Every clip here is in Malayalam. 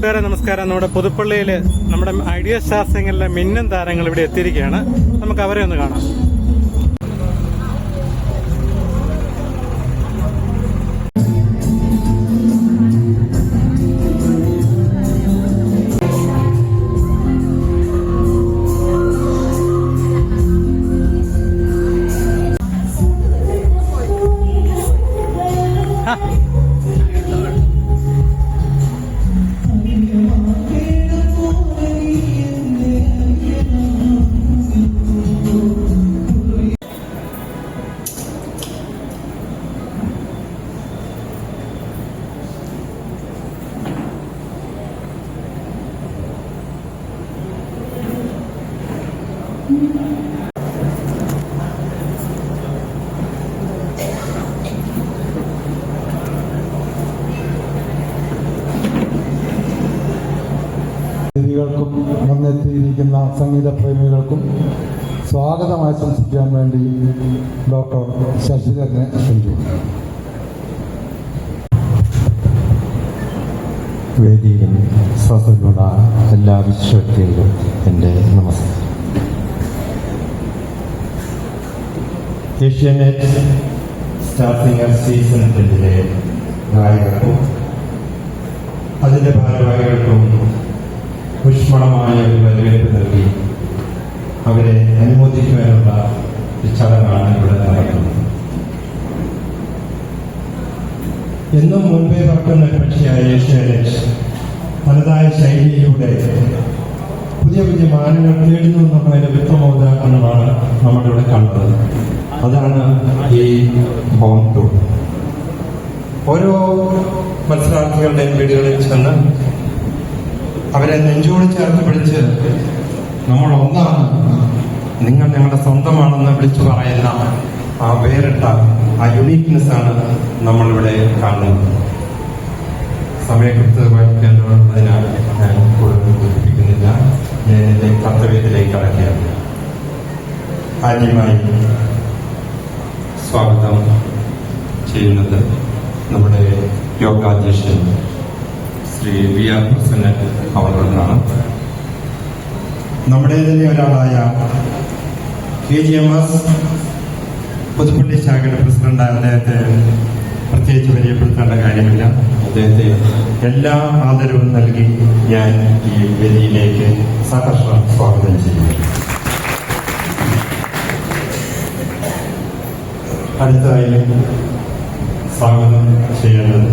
കൂട്ടുകാരെ നമസ്കാരം. നമ്മുടെ പുതുപ്പള്ളിയിൽ നമ്മുടെ ഐഡിയ സ്റ്റാർ സിംഗറിലെ മിന്നൻ താരങ്ങൾ ഇവിടെ എത്തിയിരിക്കുകയാണ്. നമുക്ക് അവരെ ഒന്ന് കാണാം. ക്കും വന്നെത്തിയിരിക്കുന്ന സംഗീത പ്രേമികൾക്കും സ്വാഗതം ആശംസിക്കാൻ വേണ്ടി ഡോക്ടർ ശശിധരനെ ക്ഷണിക്കുന്നു. വേദിയിലും സദസ്സിലുള്ള എല്ലാ വിശ്വക്തികളും എൻ്റെ നമസ്കാരം. ഏഷ്യാനെറ്റ് സ്റ്റാർ സിംഗർ സീസൺ 2 ഗായകർക്കും അതിൻ്റെ ഭാരവാഹികൾക്കും ഊഷ്മളമായ ഒരു വരവേൽപ്പ് നൽകി അവരെ അനുമോദിക്കുവാനുള്ള ഒരു ചടങ്ങാണ് ഇവിടെ നടക്കുന്നത്. എന്നും മുൻപേ പറക്കുന്ന ഒരു പക്ഷിയായ ഏഷ്യാനെറ്റ് തനതായ ശൈലിയിലൂടെ പുതിയ പുതിയ മാനങ്ങൾ നേടുന്നു എന്നുള്ളതിന്റെ വ്യക്തമോദാഹരണമാണ് നമ്മളിവിടെ കണ്ടത്. അതാണ് ഈ ഹോം ടൂർ. ഓരോ മത്സരാർത്ഥികളുടെയും വീടുകളിൽ ചെന്ന് അവരെ നെഞ്ചോട് ചേർത്ത് പിടിച്ച് നമ്മൾ ഒന്നാണ്, നിങ്ങൾ ഞങ്ങളുടെ സ്വന്തമാണെന്ന് വിളിച്ചു പറയുന്ന ആ വേറിട്ട ആ യുണീക്നെസ് ആണ് നമ്മളിവിടെ കാണുന്നത്. സമയകൃത്യമായിട്ടുള്ളതിനാൽ ഞാൻ കൂടുതൽ ബോധിപ്പിക്കുന്നില്ല. ഞാൻ എൻ്റെ കർത്തവ്യത്തിലേക്ക് കടക്കുകയാണ്. ആദ്യമായി സ്വാഗതം ചെയ്യുന്നത് നമ്മുടെ യോഗാധ്യക്ഷൻ ശ്രീ വി ആർ പ്രസന്നൻ അവരോടാണ്. നമ്മുടെ തന്നെ ഒരാളായ KGMS പുതുപ്പള്ളി ശാഖയുടെ പ്രസിഡന്റായ അദ്ദേഹത്തെ പ്രത്യേകിച്ച് പരിചയപ്പെടുത്തേണ്ട കാര്യമില്ല. അദ്ദേഹത്തെ എല്ലാ ആദരവും നൽകി ഞാൻ ഈ വേദിയിലേക്ക് സഹർഷം സ്വാഗതം ചെയ്യുന്നു. അടുത്തതായി സ്വാഗതം ചെയ്യേണ്ടത്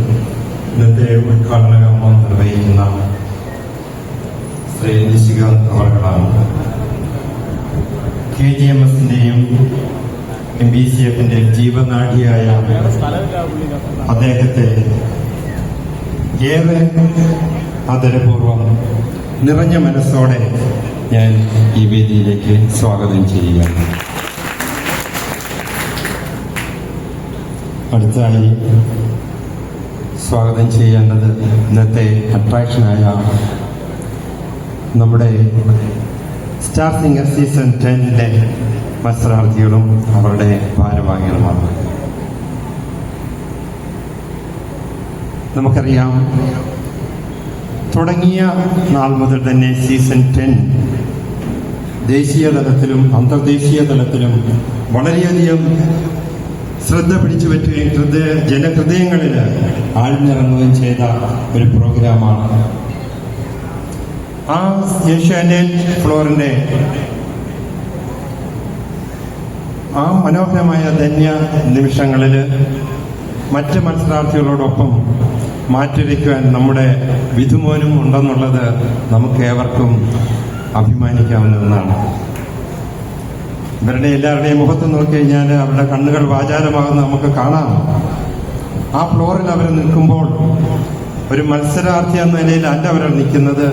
ഇന്നത്തെ ഉദ്ഘാടന കർമ്മം നിർവഹിക്കുന്ന ശ്രീ നിശികാന്ത് അവർകളാണ്. KGMSന്റെയും MBCFന്റെ ജീവനാഡിയായ അദ്ദേഹത്തെ ഏറെ ആദരപൂർവം നിറഞ്ഞ മനസ്സോടെ ഞാൻ ഈ വേദിയിലേക്ക് സ്വാഗതം ചെയ്യുകയാണ്. അടുത്തായി സ്വാഗതം ചെയ്യേണ്ടത് ഇന്നത്തെ അട്രാക്ഷനായ നമ്മുടെ സ്റ്റാർ സിംഗർ സീസൺ 10 മത്സരാർത്ഥികളും അവരുടെ ഭാരവാഹികളുമാണ്. നമുക്കറിയാം, തുടങ്ങിയ നാൾ മുതൽ തന്നെ സീസൺ 10 ദേശീയ തലത്തിലും അന്തർദേശീയ തലത്തിലും വളരെയധികം ശ്രദ്ധ പിടിച്ചു പറ്റുകയും ജനഹൃദയങ്ങളിൽ ആഴ്ന്നിറങ്ങുകയും ചെയ്ത ഒരു പ്രോഗ്രാമാണ്. ആ ഏഷ്യാനെറ്റ് ഫ്ലോറിന്റെ ആ മനോഹരമായ ധന്യ നിമിഷങ്ങളിൽ മറ്റ് മത്സരാർത്ഥികളോടൊപ്പം മാറ്റുരയ്ക്കുവാൻ നമ്മുടെ വിധുമോനും ഉണ്ടെന്നുള്ളത് നമുക്ക് ഏവർക്കും അഭിമാനിക്കാവുന്നതാണ്. ഇവരുടെ എല്ലാവരുടെയും മുഖത്ത് നോക്കിക്കഴിഞ്ഞാൽ അവരുടെ കണ്ണുകൾ വാചാലമാകുന്ന നമുക്ക് കാണാം. ആ ഫ്ലോറിൽ അവർ നിൽക്കുമ്പോൾ ഒരു മത്സരാർത്ഥി എന്ന നിലയിൽ അല്ല അവർ നിൽക്കുന്നത്.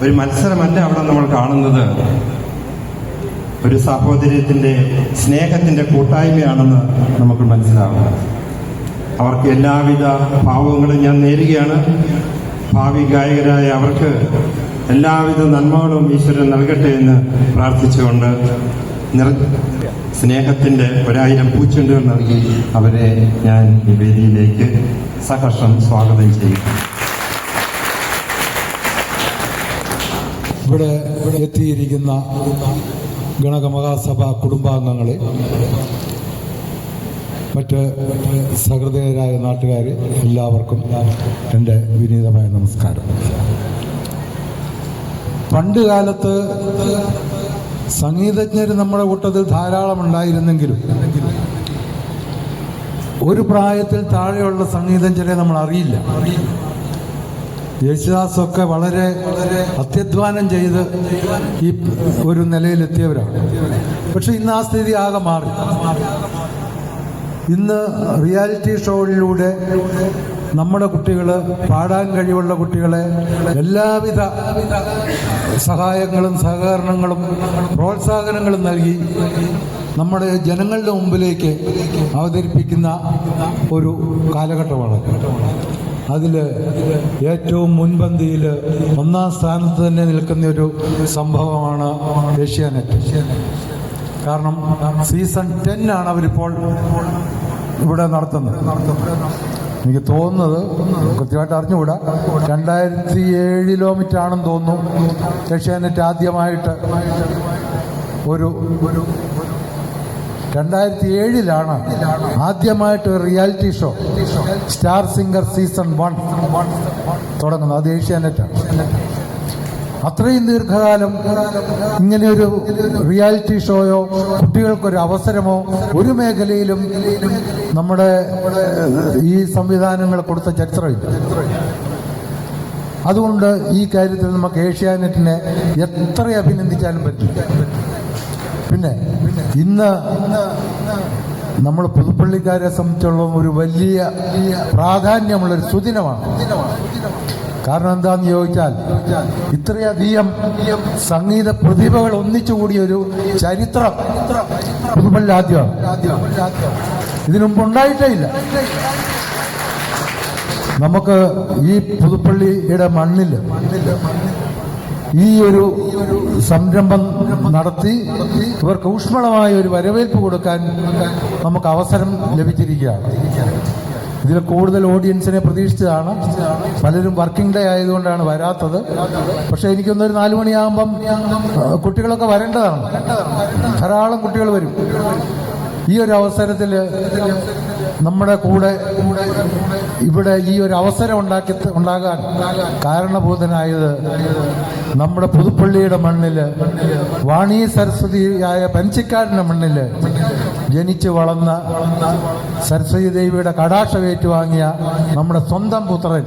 ഒരു മത്സരമല്ല അവിടെ നമ്മൾ കാണുന്നത്. ഒരു സഹോദര്യത്തിന്റെ സ്നേഹത്തിന്റെ കൂട്ടായ്മയാണെന്ന് നമുക്ക് മനസ്സിലാവും. അവർക്ക് എല്ലാവിധ ഭാവങ്ങളും ഞാൻ നേരുകയാണ്. ഭാവി ഗായകരായ അവർക്ക് എല്ലാവിധ നന്മകളും ഈശ്വരൻ നൽകട്ടെ എന്ന് പ്രാർത്ഥിച്ചുകൊണ്ട് സ്നേഹത്തിന്റെ 1000 പൂച്ചെണ്ടുകൾ നൽകി അവരെ ഞാൻ ഈ വേദിയിലേക്ക് സഹർഷം സ്വാഗതം ചെയ്യുന്നു. ഇവിടെ എത്തിയിരിക്കുന്ന ഗണകമഹാസഭ കുടുംബാംഗങ്ങളെ, മറ്റ് സഹൃദയരായ നാട്ടുകാർ, എല്ലാവർക്കും എൻ്റെ വിനീതമായ നമസ്കാരം. പണ്ട് കാലത്ത് സംഗീതജ്ഞർ നമ്മുടെ കൂട്ടത്തിൽ ധാരാളം ഉണ്ടായിരുന്നെങ്കിലും ഒരു പ്രായത്തിൽ താഴെയുള്ള സംഗീതജ്ഞരെ നമ്മൾ അറിയില്ല. യേശുദാസൊക്കെ വളരെ അത്യധ്വാനം ചെയ്ത് ഈ ഒരു നിലയിലെത്തിയവരാണ്. പക്ഷെ ഇന്ന് ആ സ്ഥിതി ആകെ മാറി. ഇന്ന് റിയാലിറ്റി ഷോയിലൂടെ നമ്മുടെ കുട്ടികൾ, പാടാൻ കഴിവുള്ള കുട്ടികളെ എല്ലാവിധ സഹായങ്ങളും സഹകരണങ്ങളും പ്രോത്സാഹനങ്ങളും നൽകി നമ്മുടെ ജനങ്ങളുടെ മുമ്പിലേക്ക് അവതരിപ്പിക്കുന്ന ഒരു കാലഘട്ടമാണ്. അതിൽ ഏറ്റവും മുൻപന്തിയിൽ ഒന്നാം സ്ഥാനത്ത് തന്നെ നിൽക്കുന്ന ഒരു സംഭവമാണ് ഏഷ്യാനെറ്റ്. കാരണം സീസൺ 10 ആണ് അവരിപ്പോൾ ഇവിടെ നടത്തുന്നത്. എനിക്ക് തോന്നുന്നത്, കൃത്യമായിട്ട് അറിഞ്ഞുകൂടാ, 2007 മറ്റാണെന്ന് തോന്നുന്നു ഏഷ്യാനെറ്റ് ആദ്യമായിട്ട് 2007 ആദ്യമായിട്ട് reality show star singer season 1 തുടങ്ങുന്നത്. അത് ഏഷ്യാനെറ്റാണ്. അത്രയും ദീർഘകാലം ഇങ്ങനെയൊരു റിയാലിറ്റി ഷോയോ കുട്ടികൾക്കൊരു അവസരമോ ഒരു മേഖലയിലും നമ്മുടെ ഈ സംവിധാനങ്ങൾ കൊടുത്ത ചരിത്രമില്ല. അതുകൊണ്ട് ഈ കാര്യത്തിൽ നമുക്ക് ഏഷ്യാനെറ്റിനെ എത്ര അഭിനന്ദിച്ചാലും പറ്റില്ല. പിന്നെ ഇന്ന് നമ്മൾ പുതുപ്പള്ളിക്കാരെ സംബന്ധിച്ചുള്ള ഒരു വലിയ പ്രാധാന്യമുള്ളൊരു സുദിനമാണ്. കാരണം എന്താന്ന് ചോദിച്ചാൽ, ഇത്രയധികം സംഗീത പ്രതിഭകൾ ഒന്നിച്ചുകൂടിയൊരു ചരിത്രം പുതുപ്പള്ളി ആദ്യമാണ്. ഇതിനു മുമ്പ് ഉണ്ടായിട്ടേ ഇല്ല. നമുക്ക് ഈ പുതുപ്പള്ളിയുടെ മണ്ണിൽ ഈ ഒരു സംരംഭം നടത്തി ഇവർക്ക് ഊഷ്മളമായ ഒരു വരവേൽപ്പ് കൊടുക്കാൻ നമുക്ക് അവസരം ലഭിച്ചിരിക്കുകയാണ്. ഇതിൽ കൂടുതൽ ഓഡിയൻസിനെ പ്രതീക്ഷിച്ചതാണ്. പലരും വർക്കിംഗ് ഡേ ആയതുകൊണ്ടാണ് വരാത്തത്. പക്ഷെ എനിക്കൊന്നൊരു 4 മണിയാകുമ്പം കുട്ടികളൊക്കെ വരേണ്ടതാണ്. ധാരാളം കുട്ടികൾ വരും. ഈ ഒരു അവസരത്തിൽ നമ്മുടെ കൂടെ ഇവിടെ ഈ ഒരു അവസരം ഉണ്ടാകാൻ കാരണഭൂതനായത് നമ്മുടെ പുതുപ്പള്ളിയുടെ മണ്ണിൽ, വാണി സരസ്വതിയായ പനച്ചിക്കാടിന്റെ മണ്ണിൽ ജനിച്ചു വളർന്ന, സരസ്വതി ദേവിയുടെ കടാക്ഷം ഏറ്റുവാങ്ങിയ നമ്മുടെ സ്വന്തം പുത്രൻ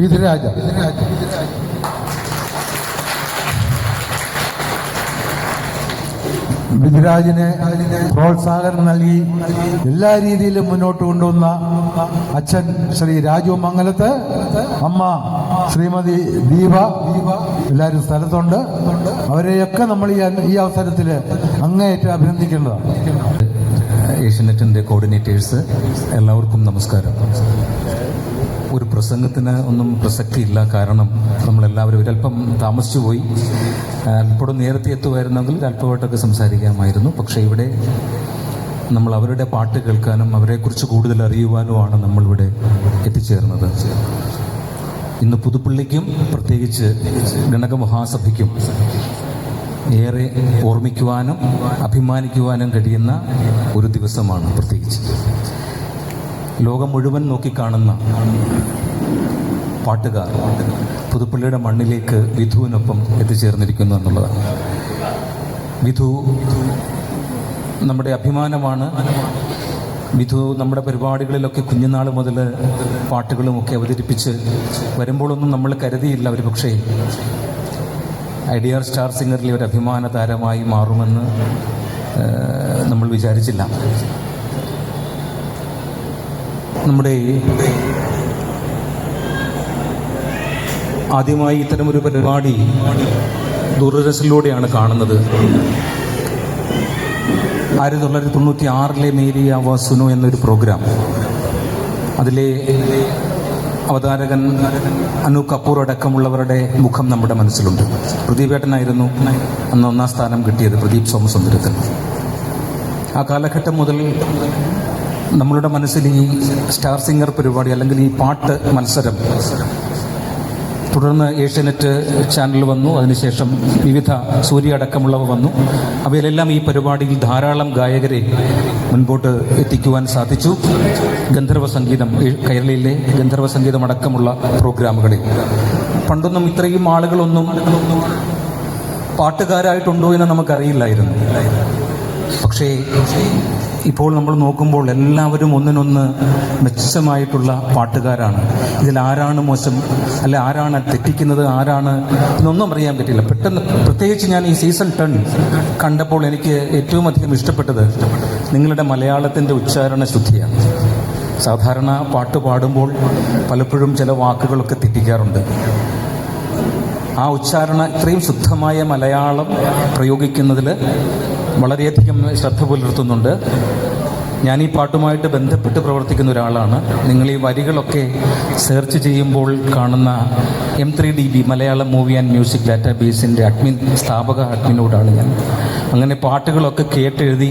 വിധുരാജ. വിധുരാജിനെ പ്രോത്സാഹനം നൽകി എല്ലാ രീതിയിലും മുന്നോട്ട് കൊണ്ടുവന്ന അച്ഛൻ ശ്രീ രാജു മംഗലത്ത്, അമ്മ ശ്രീമതി ദീപ, എല്ലാവരും സ്ഥലത്തുണ്ട്. അവരെയൊക്കെ നമ്മൾ ഈ അവസരത്തിൽ അങ്ങേയറ്റം അഭിനന്ദിക്കേണ്ടതാണ്. ഏഷ്യനെറ്റിൻ്റെ കോർഡിനേറ്റേഴ്സ്, എല്ലാവർക്കും നമസ്കാരം. ഒരു പ്രസംഗത്തിന് ഒന്നും പ്രസക്തിയില്ല. കാരണം നമ്മളെല്ലാവരും ഒരല്പം താമസിച്ചു പോയി. അല്പം നേരത്തെ എത്തുമായിരുന്നെങ്കിൽ അല്പമായിട്ടൊക്കെ സംസാരിക്കാമായിരുന്നു. പക്ഷേ ഇവിടെ നമ്മൾ അവരുടെ പാട്ട് കേൾക്കാനും അവരെക്കുറിച്ച് കൂടുതൽ അറിയുവാനുമാണ് നമ്മളിവിടെ എത്തിച്ചേർന്നത്. ഇന്ന് പുതുപ്പള്ളിക്കും പ്രത്യേകിച്ച് ഗണകമഹാസഭയ്ക്കും ഏറെ ഓർമ്മിക്കുവാനും അഭിമാനിക്കുവാനും കഴിയുന്ന ഒരു ദിവസമാണ്. പ്രത്യേകിച്ച് ലോകം മുഴുവൻ നോക്കിക്കാണുന്ന പാട്ടുകാർ പുതുപ്പള്ളിയുടെ മണ്ണിലേക്ക് വിധുവിനൊപ്പം എത്തിച്ചേർന്നിരിക്കുന്നു എന്നുള്ളതാണ്. വിധു നമ്മുടെ അഭിമാനമാണ്. വിധു നമ്മുടെ പരിപാടികളിലൊക്കെ കുഞ്ഞുനാൾ മുതൽ പാട്ടുകളുമൊക്കെ അവതരിപ്പിച്ച് വരുമ്പോഴൊന്നും നമ്മൾ കരുതിയില്ല ഒരു പക്ഷേ ഐഡിയർ സ്റ്റാർ സിംഗറിലെ ഒരു അഭിമാന താരമായി മാറുമെന്ന് നമ്മൾ വിചാരിച്ചില്ല. നമ്മുടെ ആദ്യമായി ഇത്തരമൊരു പരിപാടി ദൂരദർശനിലൂടെയാണ് കാണുന്നത്. 1996 മേരി ആവാസ് സുനോ എന്നൊരു പ്രോഗ്രാം, അതിലെ അവതാരകൻ അനു കപൂർ അടക്കമുള്ളവരുടെ മുഖം നമ്മുടെ മനസ്സിലുണ്ട്. പ്രദീപേട്ടനായിരുന്നു അന്ന് 1ാം സ്ഥാനം കിട്ടിയത്, പ്രദീപ് സോമസുന്ദരത്തിൽ. ആ കാലഘട്ടം മുതൽ നമ്മളുടെ മനസ്സിൽ ഈ സ്റ്റാർ സിംഗർ പരിപാടി അല്ലെങ്കിൽ ഈ പാട്ട് മത്സരം തുടർന്ന് ഏഷ്യാനെറ്റ് ചാനൽ വന്നു. അതിനുശേഷം വിവിധ സൂര്യ അടക്കമുള്ളവ വന്നു. അവയിലെല്ലാം ഈ പരിപാടിയിൽ ധാരാളം ഗായകരെ മുൻപോട്ട് എത്തിക്കുവാൻ സാധിച്ചു. ഗന്ധർവ സംഗീതം, കേരളയിലെ ഗന്ധർവ സംഗീതം അടക്കമുള്ള പ്രോഗ്രാമുകളിൽ പണ്ടൊന്നും ഇത്രയും ആളുകളൊന്നും പാട്ടുകാരായിട്ടുണ്ടോ എന്ന് നമുക്കറിയില്ലായിരുന്നു. പക്ഷേ ഇപ്പോൾ നമ്മൾ നോക്കുമ്പോൾ എല്ലാവരും ഒന്നിനൊന്ന് മെച്ചമായിട്ടുള്ള പാട്ടുകാരാണ്. ഇതിൽ ആരാണ് മോശം, അല്ല ആരാണ് തെറ്റിക്കുന്നത്, ആരാണ് എന്നൊന്നും അറിയാൻ പറ്റില്ല. പെട്ടെന്ന് പ്രത്യേകിച്ച് ഞാൻ ഈ സീസൺ 10 കണ്ടപ്പോൾ എനിക്ക് ഏറ്റവും അധികം ഇഷ്ടപ്പെട്ടത് നിങ്ങളുടെ മലയാളത്തിൻ്റെ ഉച്ചാരണ ശുദ്ധിയാണ്. സാധാരണ പാട്ട് പാടുമ്പോൾ പലപ്പോഴും ചില വാക്കുകളൊക്കെ തെറ്റിക്കാറുണ്ട്. ആ ഉച്ചാരണ ഇത്രയും ശുദ്ധമായ മലയാളം പ്രയോഗിക്കുന്നതിൽ വളരെയധികം ശ്രദ്ധ പുലർത്തുന്നുണ്ട്. ഞാൻ ഈ പാട്ടുമായിട്ട് ബന്ധപ്പെട്ട് പ്രവർത്തിക്കുന്ന ഒരാളാണ്. നിങ്ങൾ ഈ വരികളൊക്കെ സെർച്ച് ചെയ്യുമ്പോൾ കാണുന്ന M3DB Malayalam movie and music ഡാറ്റാബേസിൻ്റെ സ്ഥാപക അഡ്മിനോടാണ് ഞാൻ. അങ്ങനെ പാട്ടുകളൊക്കെ കേട്ടെഴുതി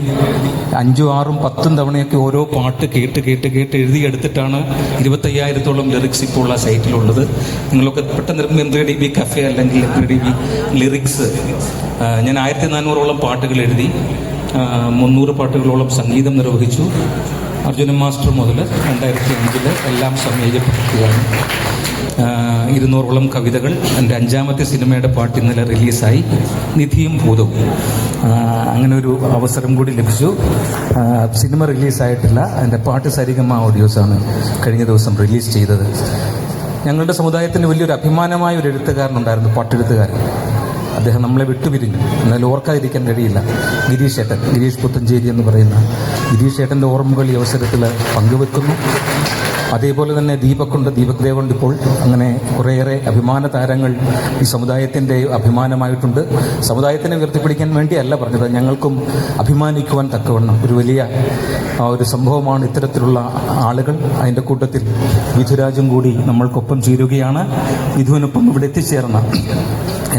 5, 6, 10 തവണയൊക്കെ ഓരോ പാട്ട് കേട്ട് എഴുതിയെടുത്തിട്ടാണ് 25,000-ഓളം ലിറിക്സ് ഇപ്പോൾ ആ സൈറ്റിലുള്ളത്. നിങ്ങളൊക്കെ പെട്ടെന്ന് M3DB കഫേ അല്ലെങ്കിൽ M3DB ലിറിക്സ്. ഞാൻ 1400-ഓളം പാട്ടുകൾ എഴുതി, 300 പാട്ടുകളോളം സംഗീതം നിർവഹിച്ചു. അർജുനൻ മാസ്റ്റർ മുതൽ 2005 എല്ലാം സംയോജിപ്പിക്കുകയാണ്. 200-ഓളം കവിതകൾ. എൻ്റെ 5ാമത്തെ സിനിമയുടെ പാട്ട് ഇന്നലെ റിലീസായി, നിധിയും ഭൂതവും. അങ്ങനെ ഒരു അവസരം കൂടി ലഭിച്ചു. സിനിമ റിലീസായിട്ടില്ല. എൻ്റെ പാട്ട് സരിഗമ ഓഡിയോസാണ് കഴിഞ്ഞ ദിവസം റിലീസ് ചെയ്തത്. ഞങ്ങളുടെ സമുദായത്തിന് വലിയൊരു അഭിമാനമായ ഒരു എഴുത്തുകാരനുണ്ടായിരുന്നു, പാട്ടെഴുത്തുകാരൻ. അദ്ദേഹം നമ്മളെ വിട്ടുപിരിഞ്ഞു. എന്നാലും ഓർക്കാതിരിക്കാൻ കഴിയില്ല. ഗിരീഷ് പുത്തഞ്ചേരി എന്ന് പറയുന്ന ഗിരീഷ് ഏട്ടൻ്റെ ഓർമ്മകൾ ഈ അവസരത്തിൽ പങ്കുവെക്കുന്നു. അതേപോലെ തന്നെ ദീപക് ദേവുണ്ട്. ഇപ്പോൾ അങ്ങനെ കുറേയേറെ അഭിമാന താരങ്ങൾ ഈ സമുദായത്തിൻ്റെ അഭിമാനമായിട്ടുണ്ട്. സമുദായത്തിനെ ഉയർത്തിപ്പിടിക്കാൻ വേണ്ടിയല്ല പറഞ്ഞത്, ഞങ്ങൾക്കും അഭിമാനിക്കുവാൻ തക്കവണ്ണം ഒരു വലിയ ഒരു സംഭവമാണ് ഇത്തരത്തിലുള്ള ആളുകൾ. അതിൻ്റെ കൂട്ടത്തിൽ വിധുരാജും കൂടി നമ്മൾക്കൊപ്പം ചേരുകയാണ്. വിധുവിനൊപ്പം ഇവിടെ എത്തിച്ചേർന്ന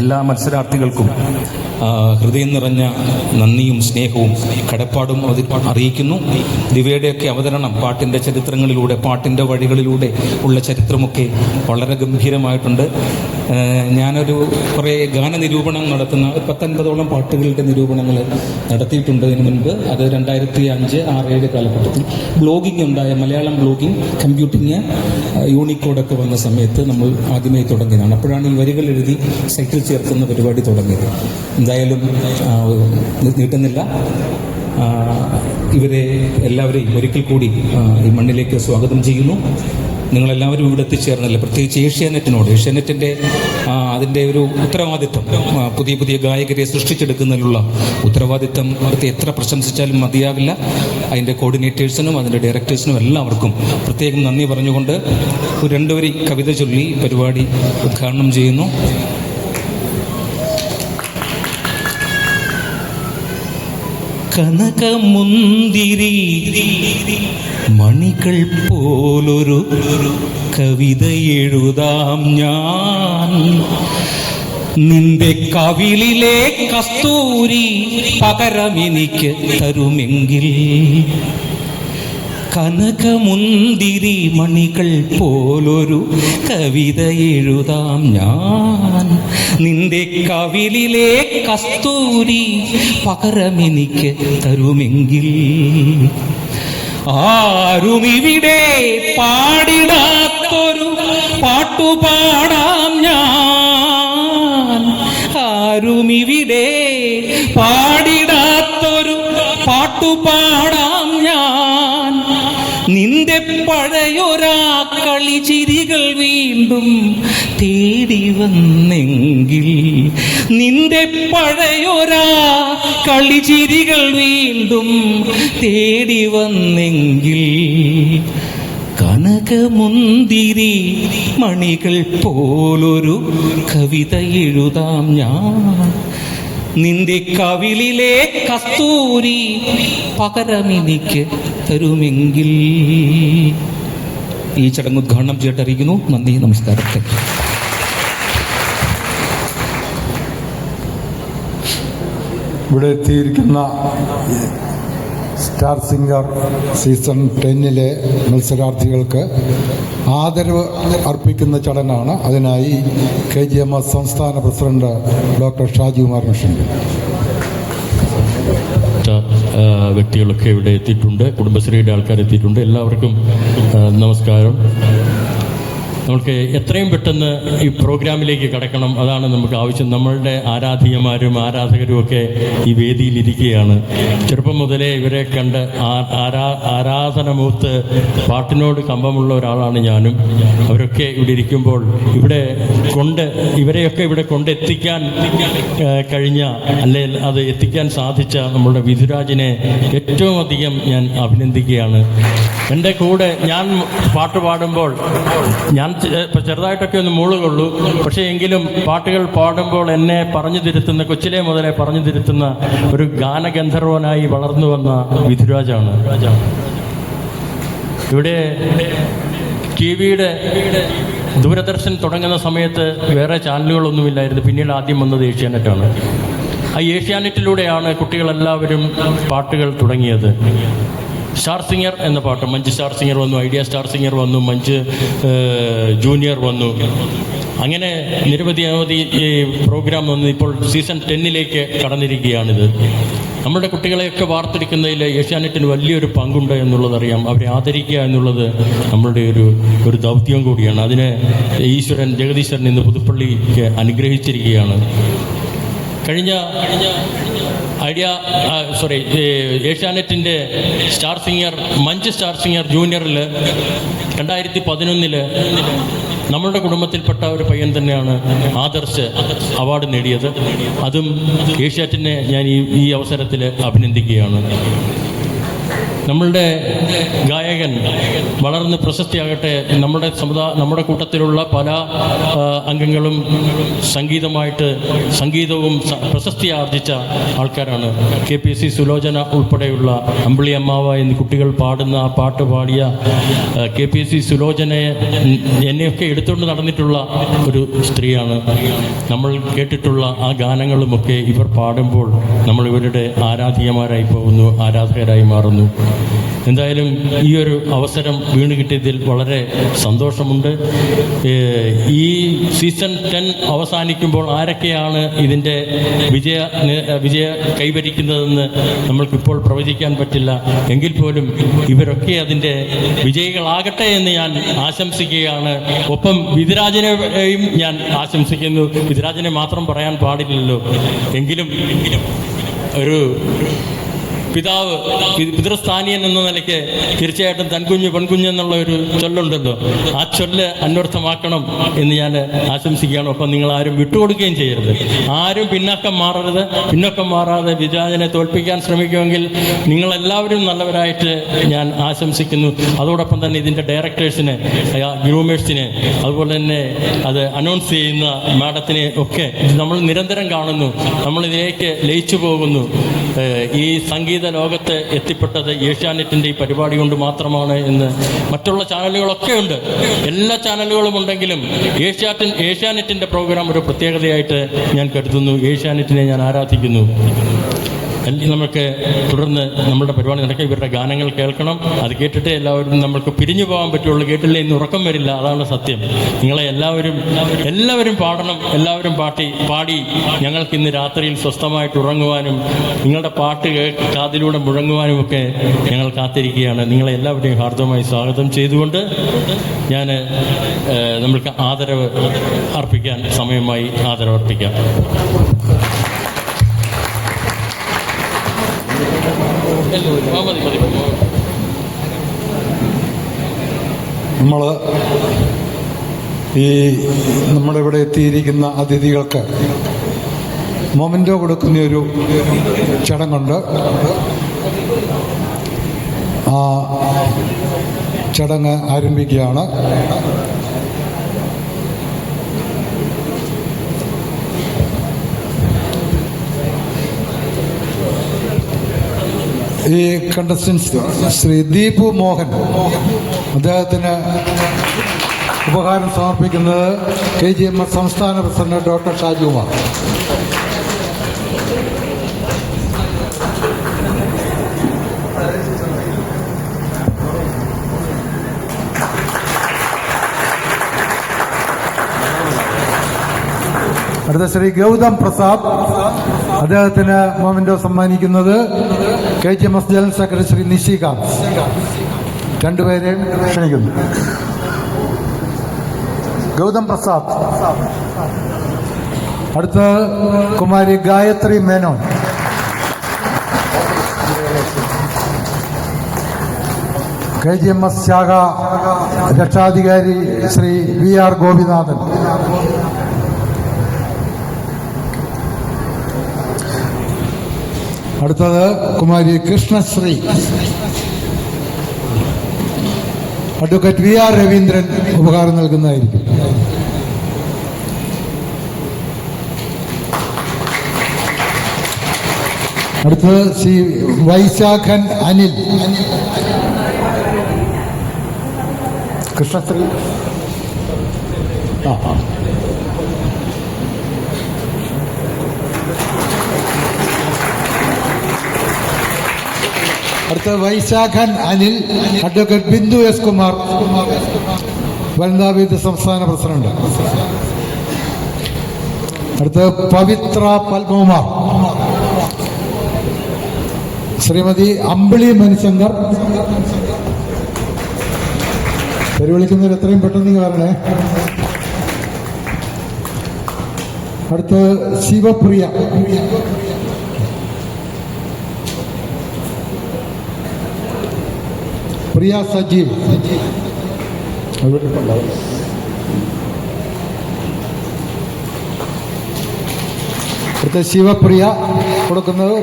എല്ലാ മത്സരാർത്ഥികൾക്കും ഹൃദയം നിറഞ്ഞ നന്ദിയും സ്നേഹവും കടപ്പാടും അറിയിക്കുന്നു. ദിവ്യയുടെയൊക്കെ അവതരണം പാട്ടിൻ്റെ ചരിത്രങ്ങളിലൂടെ, പാട്ടിൻ്റെ വഴികളിലൂടെ ഉള്ള ചരിത്രമൊക്കെ വളരെ ഗംഭീരമായിട്ടുണ്ട്. ഞാനൊരു കുറേ ഗാന നിരൂപണം നടത്തുന്ന 19-ഓളം പാട്ടുകളുടെ നിരൂപണങ്ങൾ നടത്തിയിട്ടുണ്ട് ഇതിനു മുൻപ്. അത് 2005, 6, 7 കാലഘട്ടത്തിൽ ബ്ലോഗിംഗ് ഉണ്ടായ, മലയാളം ബ്ലോഗിംഗ്, കമ്പ്യൂട്ടിങ്, യൂണിക്കോഡൊക്കെ വന്ന സമയത്ത് നമ്മൾ ആദ്യമായി തുടങ്ങിയതാണ്. അപ്പോഴാണ് ഈ വരികൾ എഴുതി സൈറ്റിൽ ചേർക്കുന്ന പരിപാടി തുടങ്ങിയത്. എന്തായാലും നീട്ടുന്നില്ല. ഇവരെ എല്ലാവരെയും ഒരിക്കൽ കൂടി ഈ മണ്ണിലേക്ക് സ്വാഗതം ചെയ്യുന്നു. നിങ്ങളെല്ലാവരും ഇവിടെ എത്തിച്ചേർന്നല്ലേ, പ്രത്യേകിച്ച് ഏഷ്യാനെറ്റിൻ്റെ അതിൻ്റെ ഒരു ഉത്തരവാദിത്വം, പുതിയ ഗായകരെ സൃഷ്ടിച്ചെടുക്കുന്നതിലുള്ള ഉത്തരവാദിത്വം എത്ര പ്രശംസിച്ചാലും മതിയാവില്ല. അതിൻ്റെ കോർഡിനേറ്റേഴ്സിനും അതിൻ്റെ ഡയറക്ടേഴ്സിനും എല്ലാവർക്കും പ്രത്യേകം നന്ദി പറഞ്ഞുകൊണ്ട് ഒരു 2 വരി കവിത ചൊല്ലി പരിപാടി ഉദ്ഘാടനം ചെയ്യുന്നു. കനകമുന്തിരി മണികൾ പോലൊരു കവിത എഴുതാം ഞാൻ, നിന്റെ കവിളിലെ കസ്തൂരി പകരമെനിക്ക് തരുമെങ്കിൽ. കനകമുന്തിരി മണികൾ പോലൊരു കവിത എഴുതാം ഞാൻ, നിന്റെ കവിളിലെ കസ്തൂരി പകരമെനിക്ക് തരുമെങ്കിൽ. ആരുമിവിടെ പാടിടാത്തൊരു പാട്ടുപാടാം ഞാൻ, ആരുമിവിടെ പാടിടാത്തൊരു പാട്ടുപാടാം ഞാൻ. നിന്റെ പഴയൊരാ കളിചിരികൾ വീണ്ടും തേടി വന്നെങ്കിൽ, നിന്റെ പഴയൊരാ കളിചിരികൾ വീണ്ടും തേടി വന്നെങ്കിൽ. കനകമുന്തിരി മണികൾ പോലൊരു കവിത എഴുതാം ഞാൻ, നിന്റെ കവിളിലെ കസ്തൂരി പകരമെനിക്ക് തരുമെങ്കിൽ. ഈ ചടങ്ങ് ഉദ്ഘാടനം ചെയ്തിട്ടറിയിക്കുന്നു. നന്ദി, നമസ്കാരം. ഇവിടെ എത്തിയിരിക്കുന്ന സ്റ്റാർ സിംഗർ സീസൺ 10 മത്സരാർത്ഥികൾക്ക് ആദരവ് അർപ്പിക്കുന്ന ചടങ്ങാണ്. അതിനായി KGMS സംസ്ഥാന പ്രസിഡന്റ് ഡോക്ടർ ഷാജികുമാർ മിഷൻ. വ്യക്തികളൊക്കെ ഇവിടെ എത്തിയിട്ടുണ്ട്, കുടുംബശ്രീയുടെ ആൾക്കാർ എത്തിയിട്ടുണ്ട്. എല്ലാവർക്കും നമസ്കാരം. നമുക്ക് എത്രയും പെട്ടെന്ന് ഈ പ്രോഗ്രാമിലേക്ക് കടക്കണം, അതാണ് നമുക്ക് ആവശ്യം. നമ്മളുടെ ആരാധീയമാരും ആരാധകരും ഒക്കെ ഈ വേദിയിൽ ഇരിക്കുകയാണ്. ചെറുപ്പം മുതലേ ഇവരെ കണ്ട് ആരാധന മൂത്ത് പാട്ടിനോട് കമ്പമുള്ള ഒരാളാണ് ഞാനും. അവരൊക്കെ ഇവിടെ ഇരിക്കുമ്പോൾ ഇവരെയൊക്കെ ഇവിടെ കൊണ്ടെത്തിക്കാൻ കഴിഞ്ഞ, അല്ലെങ്കിൽ അത് എത്തിക്കാൻ സാധിച്ച നമ്മളുടെ വിധുരാജിനെ ഏറ്റവും അധികം ഞാൻ അഭിനന്ദിക്കുകയാണ്. എൻ്റെ കൂടെ ഞാൻ പാട്ട് പാടുമ്പോൾ ഞാൻ ചെറുതായിട്ടൊക്കെ ഒന്ന് മൂളുകൊള്ളൂ, പക്ഷേ എങ്കിലും പാട്ടുകൾ പാടുമ്പോൾ എന്നെ പറഞ്ഞു തിരുത്തുന്ന, കൊച്ചിലെ മുതലേ പറഞ്ഞു തിരുത്തുന്ന ഒരു ഗാനഗന്ധർവനായി വളർന്നു വന്ന വിധുരാജാണ്. ഇവിടെ ടിവിയുടെ ദൂരദർശൻ തുടങ്ങുന്ന സമയത്ത് വേറെ ചാനലുകളൊന്നുമില്ലായിരുന്നു. പിന്നീട് ആദ്യം വന്നത് ഏഷ്യാനെറ്റാണ്. ആ ഏഷ്യാനെറ്റിലൂടെയാണ് കുട്ടികളെല്ലാവരും പാട്ടുകൾ തുടങ്ങിയത്. സ്റ്റാർ സിംഗർ എന്ന പാട്ട്, മഞ്ച് സ്റ്റാർ സിംഗർ വന്നു, ഐഡിയ സ്റ്റാർ സിംഗർ വന്നു, മഞ്ച് ജൂനിയർ വന്നു. അങ്ങനെ നിരവധി പ്രോഗ്രാം വന്നു. ഇപ്പോൾ സീസൺ 10 കടന്നിരിക്കുകയാണിത്. നമ്മുടെ കുട്ടികളെയൊക്കെ വാർത്തെടുക്കുന്നതിൽ ഏഷ്യാനെറ്റിന് വലിയൊരു പങ്കുണ്ട് എന്നുള്ളതറിയാം. അവരെ ആദരിക്കുക എന്നുള്ളത് നമ്മളുടെ ഒരു ദൗത്യം കൂടിയാണ്. അതിന് ഈശ്വരൻ, ജഗദീശ്വരൻ ഇന്ന് പുതുപ്പള്ളിക്ക് അനുഗ്രഹിച്ചിരിക്കുകയാണ്. കഴിഞ്ഞ ഏഷ്യാനെറ്റിൻ്റെ star singer, Munch star singer ജൂനിയറിൽ 2011 നമ്മളുടെ കുടുംബത്തിൽപ്പെട്ട ഒരു പയ്യൻ തന്നെയാണ് ആദർശ് അവാർഡ് നേടിയത്. അതും ഏഷ്യാനെറ്റിനെ ഞാൻ ഈ അവസരത്തിൽ അഭിനന്ദിക്കുകയാണ്. നമ്മളുടെ ഗായകൻ വളർന്ന് പ്രശസ്തിയാകട്ടെ. നമ്മുടെ കൂട്ടത്തിലുള്ള പല അംഗങ്ങളും സംഗീതവും പ്രശസ്തി ആർജിച്ച ആൾക്കാരാണ്. KPSC സുലോചന ഉൾപ്പെടെയുള്ള അമ്പിളി അമ്മാവ എന്നീ കുട്ടികൾ പാടുന്ന ആ പാട്ട് പാടിയ KPSC സുലോചനയെ എന്നെയൊക്കെ എടുത്തുകൊണ്ട് നടന്നിട്ടുള്ള ഒരു സ്ത്രീയാണ്. നമ്മൾ കേട്ടിട്ടുള്ള ആ ഗാനങ്ങളുമൊക്കെ ഇവർ പാടുമ്പോൾ നമ്മൾ ഇവരുടെ ആരാധീയമാരായി പോകുന്നു, ആരാധകരായി മാറുന്നു. എന്തായാലും ഈ ഒരു അവസരം വീണ് കിട്ടിയതിൽ വളരെ സന്തോഷമുണ്ട്. ഈ സീസൺ 10 അവസാനിക്കുമ്പോൾ ആരൊക്കെയാണ് ഇതിൻ്റെ വിജയ കൈവരിക്കുന്നതെന്ന് നമ്മൾക്കിപ്പോൾ പ്രവചിക്കാൻ പറ്റില്ല. എങ്കിൽ പോലും ഇവരൊക്കെ അതിൻ്റെ വിജയികളാകട്ടെ എന്ന് ഞാൻ ആശംസിക്കുകയാണ്. ഒപ്പം വിധുരാജിനെയും ഞാൻ ആശംസിക്കുന്നു. വിധുരാജിനെ മാത്രം പറയാൻ പാടില്ലല്ലോ. എങ്കിലും ഒരു പിതാവ്, പിതൃസ്ഥാനീയൻ എന്ന നിലയ്ക്ക് തീർച്ചയായിട്ടും തൻകുഞ്ഞ് പെൺകുഞ്ഞ് എന്നുള്ള ഒരു ചൊല്ലുണ്ടല്ലോ, ആ ചൊല്ല് അന്വർത്ഥമാക്കണം എന്ന് ഞാൻ ആശംസിക്കുകയാണ്. ഒപ്പം നിങ്ങൾ ആരും വിട്ടുകൊടുക്കുകയും ചെയ്യരുത്. ആരും പിന്നാക്കം മാറാതെ വിജാജനെ തോൽപ്പിക്കാൻ ശ്രമിക്കുമെങ്കിൽ നിങ്ങളെല്ലാവരും നല്ലവരായിട്ട് ഞാൻ ആശംസിക്കുന്നു. അതോടൊപ്പം തന്നെ ഇതിൻ്റെ ഡയറക്ടേഴ്സിനെ, ഗ്രൂമേഴ്സിനെ, അതുപോലെ തന്നെ അത് അനൗൺസ് ചെയ്യുന്ന മാഡത്തിനെ ഒക്കെ നമ്മൾ നിരന്തരം കാണുന്നു. നമ്മളിതിലേക്ക് ലയിച്ചു പോകുന്നു. ഈ സംഗീത ലോകത്ത് എത്തിപ്പെട്ടത് ഏഷ്യാനെറ്റിൻ്റെ ഈ പരിപാടി കൊണ്ട് മാത്രമാണ് എന്ന് മറ്റുള്ള ചാനലുകളൊക്കെ ഉണ്ട്. എല്ലാ ചാനലുകളും ഉണ്ടെങ്കിലും ഏഷ്യാനെറ്റിൻ്റെ പ്രോഗ്രാം ഒരു പ്രത്യേകതയായിട്ട് ഞാൻ കരുതുന്നു. ഏഷ്യാനെറ്റിനെ ഞാൻ ആരാധിക്കുന്നു. നമുക്ക് തുടർന്ന് നമ്മുടെ പരിപാടി നടക്കുക. ഇവരുടെ ഗാനങ്ങൾ കേൾക്കണം. അത് കേട്ടിട്ട് എല്ലാവരും നമ്മൾക്ക് പിരിഞ്ഞു പോകാൻ പറ്റുള്ളൂ. കേട്ടില്ല ഇന്ന് ഉറക്കം വരില്ല, അതാണ് സത്യം. നിങ്ങളെ എല്ലാവരും പാടണം. എല്ലാവരും പാടി ഞങ്ങൾക്ക് ഇന്ന് രാത്രിയിൽ സ്വസ്ഥമായിട്ട് ഉറങ്ങുവാനും നിങ്ങളുടെ പാട്ട് കാതിലൂടെ മുഴങ്ങുവാനും ഒക്കെ ഞങ്ങൾ കാത്തിരിക്കുകയാണ്. നിങ്ങളെ എല്ലാവരെയും ഹാർദവമായി സ്വാഗതം ചെയ്തുകൊണ്ട് ഞാൻ നമ്മൾക്ക് ആദരവ് അർപ്പിക്കാൻ സമയമായി. ആദരവർപ്പിക്കാം. നമ്മൾ നമ്മുടെ ഇവിടെ എത്തിയിരിക്കുന്ന അതിഥികൾക്ക് മൊമെന്റോ കൊടുക്കുന്ന ഒരു ചടങ്ങുണ്ട്. ആ ചടങ്ങ് ആരംഭിക്കുകയാണ്. ഈ കണ്ടസ്റ്റൻസ് ശ്രീ ദീപു മോഹൻ, അദ്ദേഹത്തിന് ഉപഹാരം സമർപ്പിക്കുന്നത് KGMS സംസ്ഥാന പ്രസിഡന്റ് ഡോക്ടർ ഷാജികുമാർ. അടുത്ത ശ്രീ ഗൗതം പ്രസാദ്, അദ്ദേഹത്തിന് മൊമെന്റോ സമ്മാനിക്കുന്നത് KGMS general secretary Shri Nishikant. രണ്ടുപേരെയും ക്ഷണിക്കുന്നു. ഗൗതം പ്രസാദ്. അടുത്ത കുമാരി ഗായത്രി മേനോൻ. KGMS ശാഖ രക്ഷാധികാരി ശ്രീ VR ഗോപിനാഥൻ. അടുത്തത് കുമാരി കൃഷ്ണശ്രീ. അഡ്വക്കേറ്റ് VR രവീന്ദ്രൻ ഉപഹാരം നൽകുന്നതായിരിക്കും. അടുത്തത് ശ്രീ വൈശാഖൻ അനിൽ. കൃഷ്ണശ്രീ. അടുത്ത വൈശാഖൻ അനിൽ. അഡ്വക്കേറ്റ് ബിന്ദു S കുമാർ, വനിതാവേദി സംസ്ഥാന പ്രസിഡന്റ്. അടുത്ത പവിത്ര പത്മകുമാർ. ശ്രീമതി അമ്പിളി മണിശങ്കർ. പേര് വിളിക്കുന്നവർ എത്രയും പെട്ടെന്ന് കാരണേ. അടുത്ത ശിവപ്രിയ. പ്രിയ സജീവ്. അടുത്ത ശിവപ്രിയ കൊടുക്കുന്നത്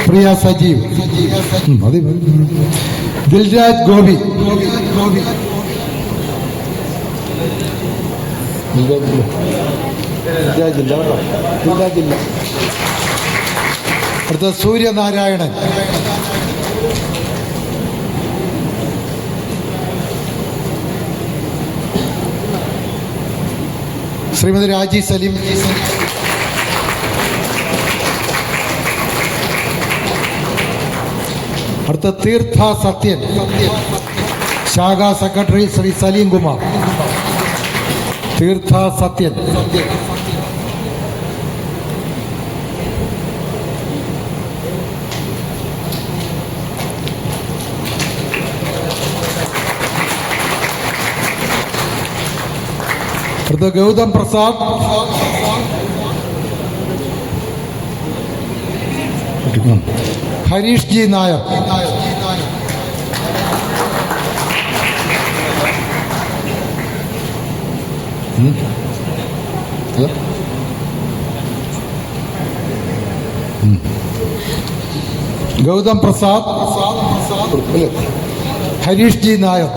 പ്രിയ സജീവ്. മതി. ദിൽരാജ് ഗോപി. അടുത്ത സൂര്യനാരായണൻ. ശ്രീമതി രാജി സലീം. അടുത്ത തീർത്ഥ സത്യൻ, ശാഖാ സെക്രട്ടറി ശ്രീ സലീം കുമാർ. തീർത്ഥ സത്യൻ. അടുത്ത ഗൗതം പ്രസാദ്. ഹരീഷ് ജി നായർ. ഗൗതം പ്രസാദ്, ഹരീഷ് ജി നായർ.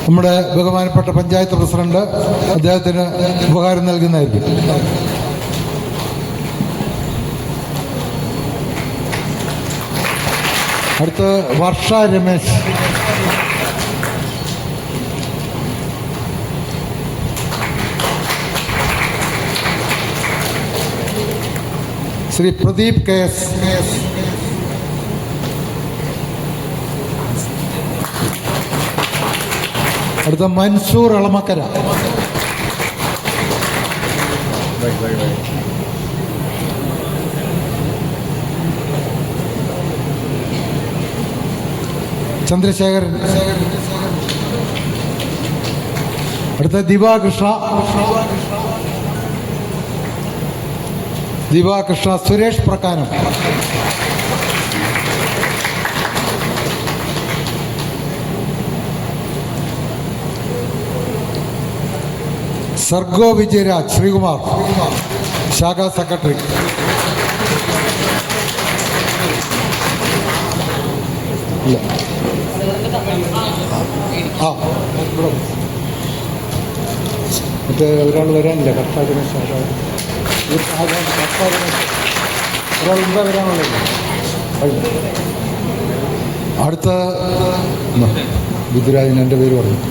നമ്മുടെ ബഹുമാനപ്പെട്ട പഞ്ചായത്ത് പ്രസിഡന്റ് അദ്ദേഹത്തിന് ഉപഹാരം നൽകുന്നതായിരിക്കും. അടുത്ത് വർഷ രമേശ്. ശ്രീ പ്രദീപ് KS. അടുത്ത മൻസൂർ അളമക്കര. ചന്ദ്രശേഖരൻ. അടുത്ത ദിവാകൃഷ്ണ. ദിവാകൃഷ്ണ. സുരേഷ് പ്രക്കാനം. സർഗോ വിജയരാജ് ശ്രീകുമാർ, ശാഖാ സെക്രട്ടറി. മറ്റേ ഒരാൾ വരാനില്ല. കർത്താവിന് ഒരാൾ എന്താ വരാനുള്ളത്? അടുത്ത വിദ്യരാജൻ എൻ്റെ പേര് പറഞ്ഞു.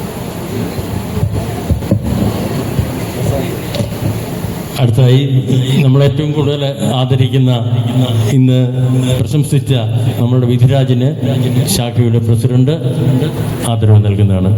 അടുത്തായി നമ്മൾ ഏറ്റവും കൂടുതൽ ആദരിക്കുന്ന, ഇന്ന് പ്രശംസിച്ച നമ്മളുടെ വിധിരാജിന് ശാഖയുടെ പ്രസിഡന്റ് ആദരവ് നൽകുന്നതാണ്.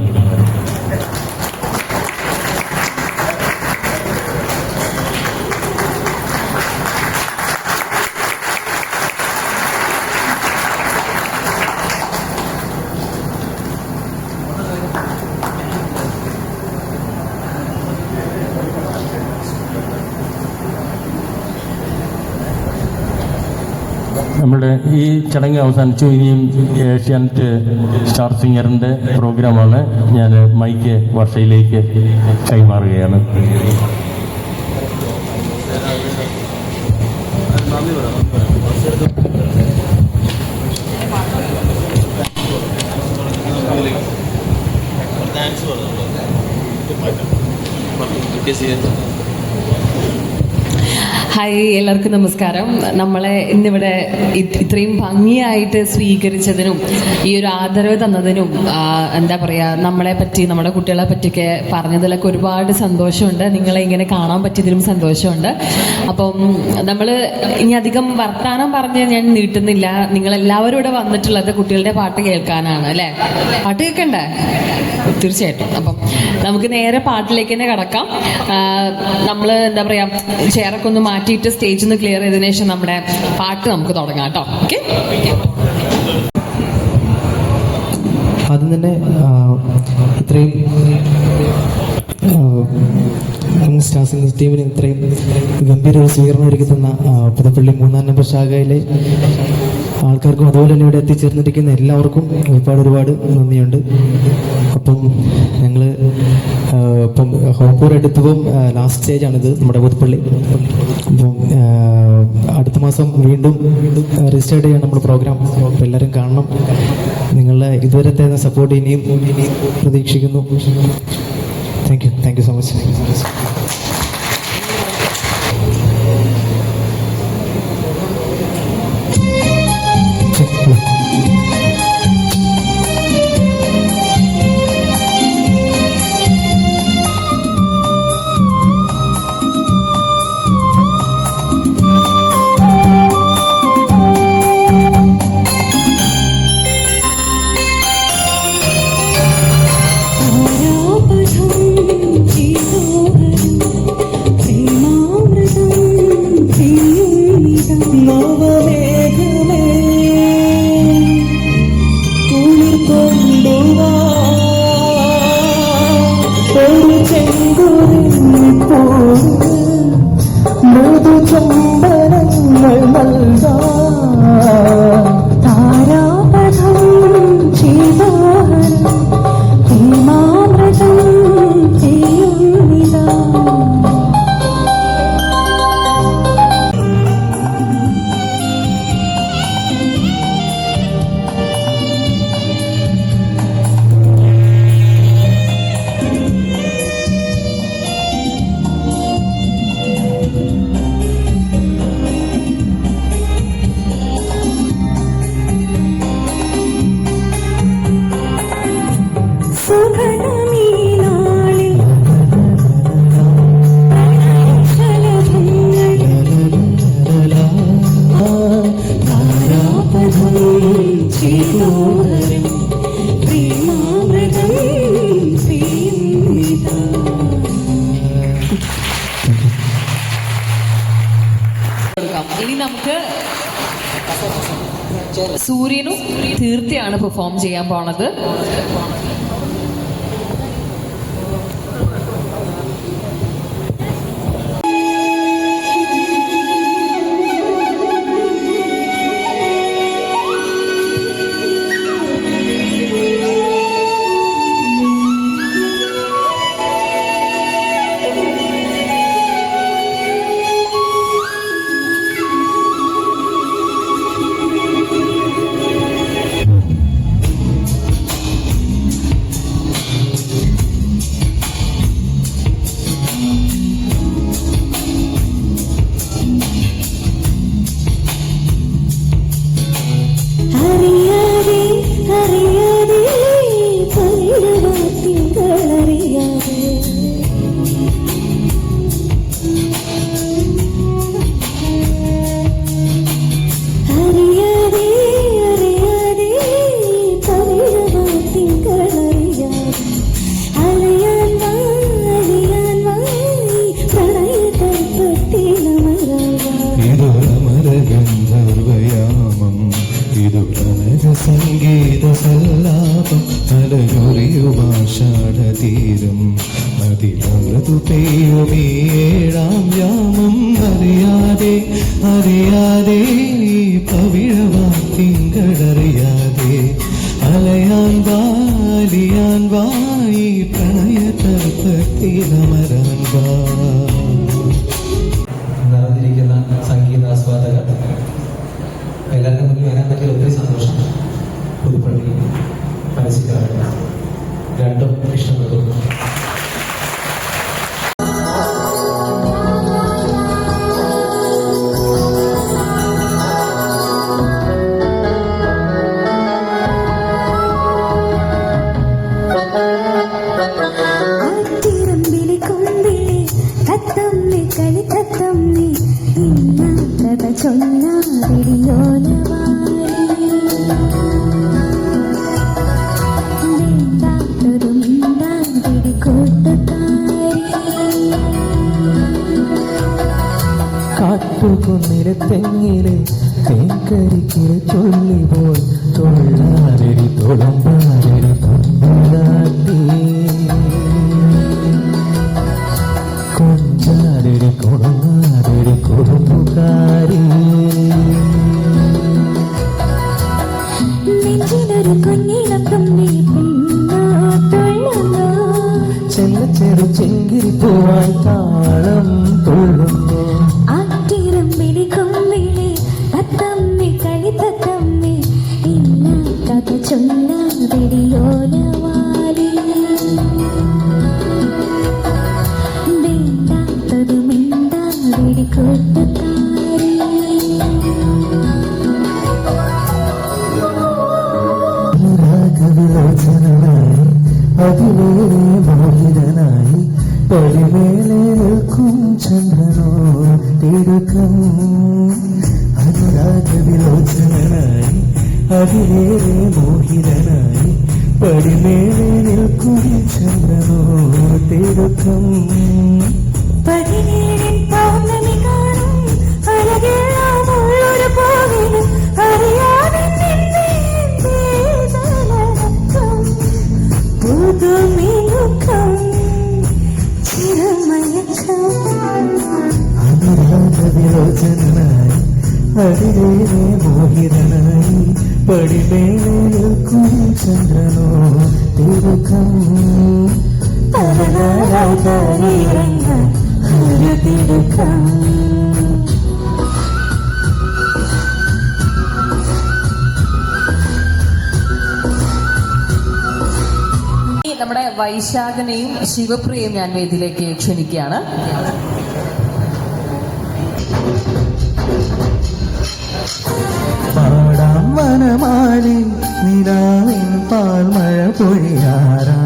നമ്മുടെ ഈ ചടങ്ങ് അവസാനിച്ചു. ഇനിയും ഏഷ്യാനെറ്റ് സ്റ്റാർ സിംഗറിൻ്റെ പ്രോഗ്രാമാണ്. ഞാൻ മൈക്ക് വർഷയിലേക്ക് കൈമാറുകയാണ്. ഹായ്, എല്ലാവർക്കും നമസ്കാരം. നമ്മളെ ഇന്നിവിടെ ഇത്രയും ഭംഗിയായിട്ട് സ്വീകരിച്ചതിനും ഈ ഒരു ആദരവ് തന്നതിനും എന്താ പറയുക, നമ്മളെ പറ്റി നമ്മുടെ കുട്ടികളെ പറ്റിയൊക്കെ പറഞ്ഞതിലൊക്കെ ഒരുപാട് സന്തോഷമുണ്ട്. നിങ്ങളെ ഇങ്ങനെ കാണാൻ പറ്റിയതിലും സന്തോഷമുണ്ട്. അപ്പം നമ്മൾ ഇനി അധികം വർത്താനം പറഞ്ഞ് ഞാൻ നീട്ടുന്നില്ല. നിങ്ങളെല്ലാവരും ഇവിടെ വന്നിട്ടുള്ളത് കുട്ടികളുടെ പാട്ട് കേൾക്കാനാണ് അല്ലേ? പാട്ട് കേൾക്കണ്ടേ? തീർച്ചയായിട്ടും. അപ്പം നമുക്ക് നേരെ പാട്ടിലേക്ക് തന്നെ കടക്കാം. നമ്മൾ എന്താ പറയുക, ചെയറൊക്കെ ഒന്ന് മാറ്റിയിട്ട് സ്റ്റേജിൽ നിന്ന് ക്ലിയർ ചെയ്തതിനു ശേഷം നമ്മുടെ പാട്ട് നമുക്ക് തുടങ്ങാം കേട്ടോ. ഓക്കെ. ആദ്യം തന്നെ ഇത്രയും സ്റ്റാർ സിംഗേഴ്സ് ടീമിന് ഇത്രയും ഗംഭീര ഒരു സ്വീകരണം ഒരുക്കി തന്ന പുതുപ്പള്ളി 3-ാം നമ്പർ ശാഖയിലെ ആൾക്കാർക്കും അതുപോലെ തന്നെ ഇവിടെ എത്തിച്ചേർന്നിരിക്കുന്ന എല്ലാവർക്കും ഒരുപാട് നന്ദിയുണ്ട്. അപ്പം ഞങ്ങൾ ഇപ്പം ഹോംപൂർ എടുത്തതും ലാസ്റ്റ് സ്റ്റേജാണിത് നമ്മുടെ പുതുപ്പള്ളി. അപ്പം അടുത്ത മാസം വീണ്ടും രജിസ്റ്റർ ചെയ്യാൻ നമ്മൾ പ്രോഗ്രാം. അപ്പോൾ എല്ലാവരും കാണണം. നിങ്ങളുടെ ഇതുവരത്തെ സപ്പോർട്ട് ഇനിയും പ്രതീക്ഷിക്കുന്നു. Thank you so much. ഇനി നമുക്ക് സൂര്യനും തീർത്ഥയാണ് പെർഫോം ചെയ്യാൻ പോണത്. സംഗീത സല്ലാപം തലയൊറിയുമാഷാഢതീരം അതിലമൃതു പെയ്യുമീ ഏഴാം യാമം അറിയാതെ അറിയാതെ പവിഴവാൻ തിങ്കളറിയാതെ അലയാൻ വാലിയാൻ വായി പ്രണയ തർപ്പത്തിലമരാൻ വാ. നിറഞ്ഞിരിക്കുന്ന സംഗീതാസ്വാദകർ എല്ലാവരുടെ മുന്നിൽ വരാൻ പറ്റിയ ഒത്തിരി സന്തോഷം. പുതുപ്പള്ളി മനസ്സിലാക്കുക രണ്ടും ഇഷ്ടപ്പെട്ടു. കാട്ടുകുന്നിലെ തെങ്ങിലെ തേങ്കരിക്കിലെ ചൊല്ലിപോൽ തൊള്ളാരടി തൊളമ്പാരടി പമ്പലാട്ടി കൊഞ്ചാരടി കൊണങ്ങാരടി കൊടുപ്പുകാരി ചെല്ല ചെറു ചെങ്കിരി പോവാൻ താളം തുള്ളുന്നു. അതിലേറെ മോഹിതനായി പടിമേലെ നിൽക്കും ചന്ദ്രനോ തിടുക്കം. അനുരാഗവിലോചനായി അതിലേറെ മോഹിതനായി പടിമേലെ നിൽക്കും ചന്ദ്രനോ തിടുക്കം. അനുരാഗവിലോചനായി അതിലേറെ മോഹിതനായി പടിമേലെ നിൽക്കും ചന്ദ്രനോ തിടുക്കം. തിടുക്കം. നമ്മുടെ വൈശാഖനെയും ശിവപ്രിയയും ഞാൻ വേദിയിലേക്ക് ക്ഷണിക്കുകയാണ്. പാടാം വനമാലി നിലാവിൻ പാൽമഴ പൊഴിയാറാ.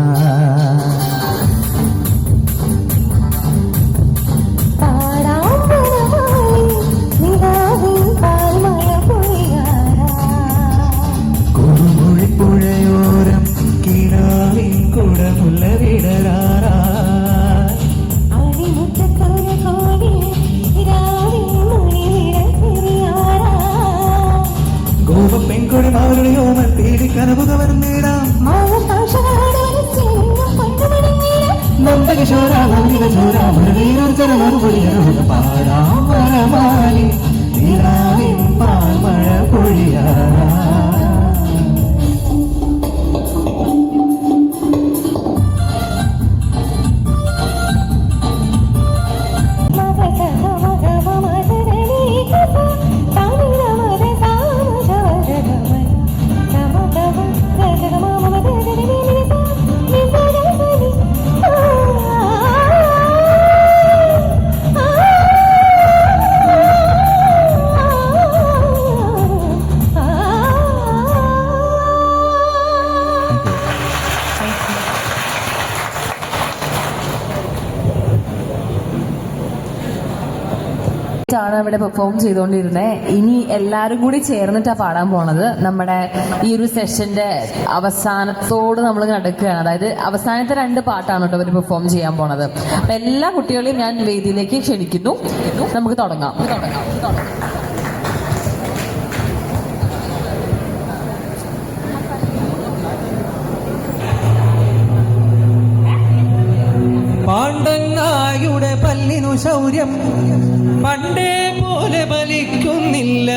കുറുമൊഴിപ്പുഴയോരം കിനാവിൻ കുടമുള്ള വിടരാറാ. പെൺകൊടി മാവരുടെയോമൽ തേടി കനവുകവരും നേടാം. നന്ദകിശോര നന്ദികശോര മുരളീരർച്ചന മറുപടിയാണ്. പാടാം വനമാലി നിലാവിൻ പാൽമഴ പൊഴിയാറാ. ാണ് ഇവിടെ പെർഫോം ചെയ്തുകൊണ്ടിരുന്നത്. ഇനി എല്ലാവരും കൂടി ചേർന്നിട്ടാണ് പാടാൻ പോണത്. നമ്മുടെ ഈ ഒരു സെഷന്റെ അവസാനത്തോട് നമ്മൾ നടക്കുകയാണ്. അതായത് അവസാനത്തെ 2 പാട്ടാണ് കേട്ടോ അവർ പെർഫോം ചെയ്യാൻ പോണത്. അപ്പൊ എല്ലാ കുട്ടികളെയും ഞാൻ വേദിയിലേക്ക് ക്ഷണിക്കുന്നു. നമുക്ക് തുടങ്ങാം. പാണ്ടങ്ങായുടെ പല്ലിനു ശൗര്യം പണ്ടേ പോലെ ബലിക്കും ഓർമ്മയില്ല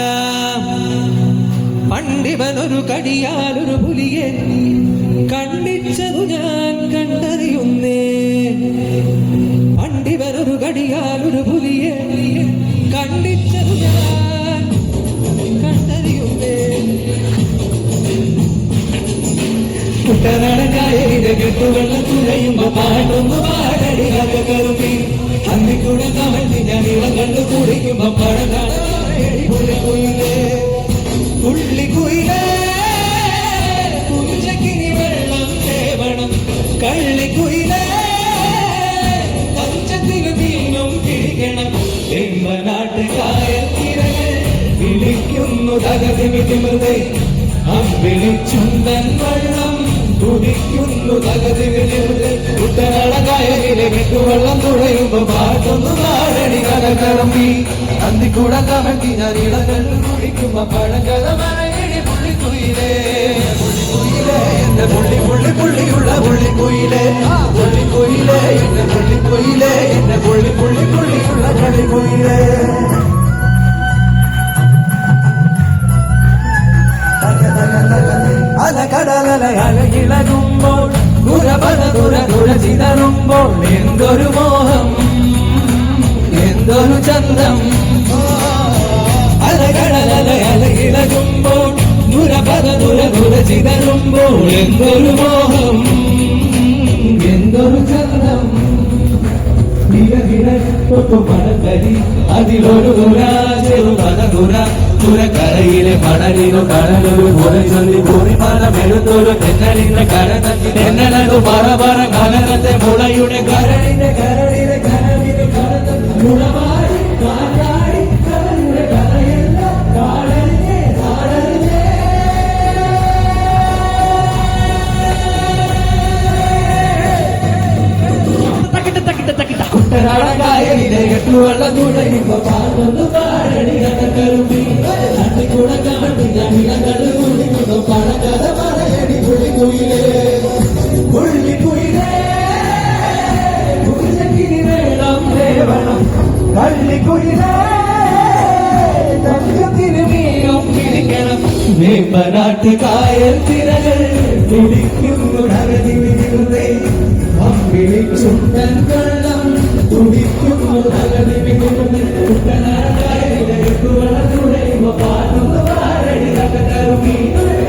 പണ്ടിവനൊരു കടിയാലൊരു പുലിയെ കണ്ടിച്ചതു ഞാൻ കണ്ടറിയുന്നേ പണ്ടിവനൊരു കടിയാലൊരു പുലിയെ കണ്ടിച്ചതു ഞാൻ കണ്ടറിയുന്നേ കുട്ടനാടനായ കെട്ടുവെള്ളം തുഴയുമ്പോ പാട്ടൊന്നു പാടടി കറുപ്പി അന്നിക്കൂടെ കമഴ്ത്തി ഞാൻ ഇളം കണ്ടു കുടിക്കുമ്പോ പഴകാടി പുള്ളിക്കുയിലേ പുള്ളിക്കുയിലേ പുഞ്ചക്കിനി വെള്ളം തേവണം കള്ളിക്കുയിലേ പഞ്ചത്തിന് മീനും പിടിക്കണം നാട്ടുകാരത്തിരകൾ വിളിക്കുന്നു തകതിമിതിമൃതേ അമ്പിളിച്ചുണ്ടൻ വെള്ളം തുടിക്കുന്നു തകതിമിതിമൃതേ കുട്ടനാടകായലിലെ കെട്ടുവെള്ളം തുഴയുമ്പോ പാട്ടൊന്നു പാടടി കടകറമ്പി അന്തിക്കൂട കമഴ്ത്തി ഞാൻ ഇളകണ്ണു കുടിക്കുമ്പോ പഴങ്കഥ പറയടി പുള്ളിക്കുയിലേ പുള്ളിക്കുയിലേ എന്റെ പുള്ളി പുള്ളി പുള്ളിയുള്ള പുള്ളിക്കുയിലേ പുള്ളിക്കുയിലേ എന്റെ പുള്ളിക്കുയിലേ എന്റെ പുള്ളി പുള്ളി പുള്ളിയുള്ള കളിക്കുയിലേ അലകടലലയലയിളകുമ്പോൾ ദുര ചിതറുമ്പോൾ എന്തൊരു മോഹം എന്തൊരു ചന്തം അലകടലലയലയിളകുമ്പോൾ ദുര ചിതറുമ്പോൾ എന്തൊരു മോഹം എന്തൊരു ചന്തം തൊട്ടുപടക്കരി അതിലൊരു തുരക്കരയിലെ മണലിനു കടലൊരു പുര ചൊല്ലി ഭൂമിമലമെടുത്തൊരു തെന്നലിന്റെ കരതത്തി തെന്നലു പറ പറ കനകത്തെ മുളയുടെ കരളിന്റെ കരളിലെ കരളിലെ കരതത്തി മുളവാടി കാറ്റാടി കരളിലെ കരയല്ല കാടലിനെ കാടലിനെ കുട്ടനാടകായലിലെ കെട്ടുവെള്ളം തുഴയുമ്പോ പാട്ടൊന്നു പാടടി കറുപ്പി അന്നിക്കൂടെ കമഴ്ത്തി ഞാൻ ഇളകണ്ണു കുടിക്കുന്നു പഴങ്കഥ പറയടി പുള്ളിക്കുയിലേ പുള്ളിക്കുയിലേ പുഞ്ചക്കിനി വേണം ദേവണം കള്ളിക്കുയിലേ തഞ്ചത്തിന് മീനും പിടിക്കണം വേമ്പനാട്ടുകായൽ തിരകൾ പിടിക്കുന്നു ധരതിവിരുന്നേ അമ്പിളിച്ചുണ്ടൻ വെള്ളം തുടിക്കുന്നു ധരതിവിരുന്നേ കുട്ടനാടകായലിലെ കെട്ടുവെള്ളം തുഴയുമ്പോ പാട്ടൊന്നു പാടടി കറുപ്പി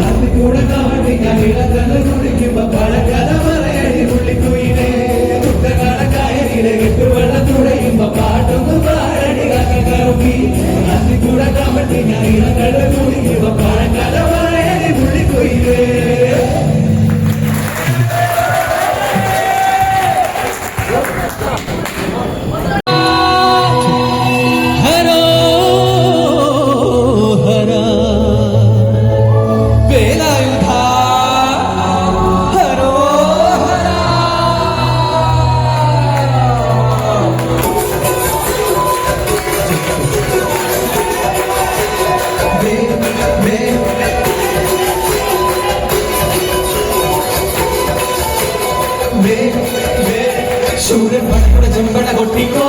അന്നിക്കൂടെ കമഴ്ത്തി ഞാൻ ഇളകണ്ണു കുടിക്കുമ്പോ പഴങ്കഥ പറയടി പുള്ളിക്കുയിലേ കുട്ടനാടകായലിലെ കെട്ടുവെള്ളം തുഴയുമ്പോ പാട്ടൊന്നു പാടടി കറുപ്പി അന്നിക്കൂടെ കമഴ്ത്തി ഞാൻ ഇളകണ്ണു കുടിക്കുമ്പോ പഴങ്കഥ പറയടി പുള്ളിക്കുയിലേ ശൂരൻ പട്ടുടെ ചെമ്പട കൊട്ടിക്കോ